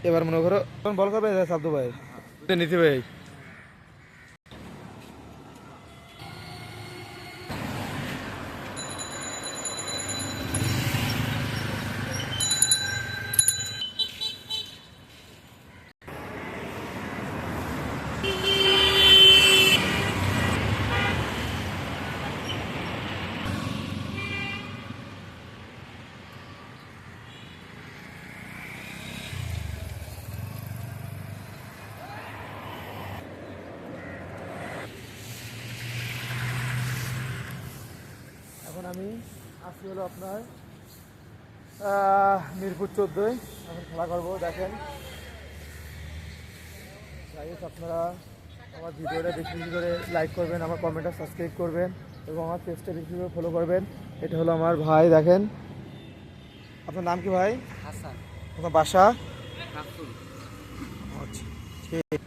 এবার মনে করো বল করবে সাবদু ভাই নিতে ভাই। এখন আমি আসছি হলো আপনার মিরপুর 14 এখন খেলা করবো। দেখেন আপনারা আমার ভিডিওটা বেশি বেশি করে লাইক করবেন, আমার কমেন্টটা সাবস্ক্রাইব করবেন এবং আমার পেজটা বেশি করে ফলো করবেন। এটা হলো আমার ভাই। দেখেন আপনার নাম কি ভাই? হাসান। আপনার বাসা? কাকুল। আচ্ছা ঠিক।